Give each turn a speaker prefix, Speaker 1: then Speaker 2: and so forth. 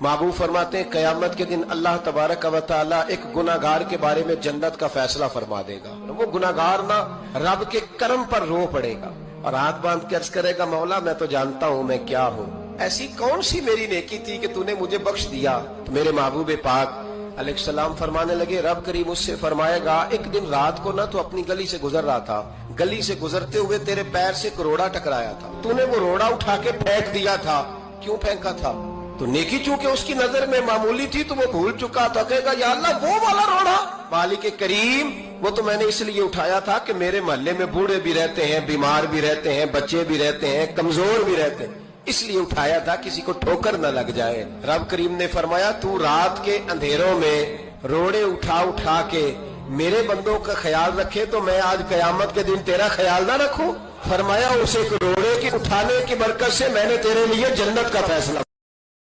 Speaker 1: महबूब फरमाते हैं क़यामत के दिन अल्लाह तबारक व तआला एक गुनाहगार के बारे में जन्नत का फैसला फरमा देगा। वो गुनाहगार ना रब के करम पर रो पड़ेगा और हाथ बांध के अर्ज करेगा, मौला मैं तो जानता हूं मैं क्या हूं, ऐसी कौन सी मेरी नेकी थी कि तूने मुझे बख्श दिया। तो मेरे महबूब पाक अलैहिस्सलाम फरमाने लगे, रब करीम उससे फरमाएगा, एक दिन रात को ना तो अपनी गली से गुजर रहा था, गली से गुजरते हुए तेरे पैर से एक रोड़ा टकराया था, तूने वो रोड़ा उठा के फेंक दिया था। क्यों फेंका था? तो नेकी चूंकि उसकी नजर में मामूली थी तो वो भूल चुका था। कहेगा, या अल्लाह वो वाला रोड़ा मालिक करीम, वो तो मैंने इसलिए उठाया था कि मेरे मोहल्ले में बूढ़े भी रहते हैं, बीमार भी रहते हैं, बच्चे भी रहते हैं, कमजोर भी रहते हैं, इसलिए उठाया था किसी को ठोकर न लग जाए। रब करीम ने फरमाया, तू रात के अंधेरों में रोड़े उठा उठा के मेरे बंदों का ख्याल रखे तो मैं आज कयामत के दिन तेरा ख्याल ना रखूं। फरमाया, उसे रोड़े के उठाने की बरकत से मैंने तेरे लिए जन्नत का फैसला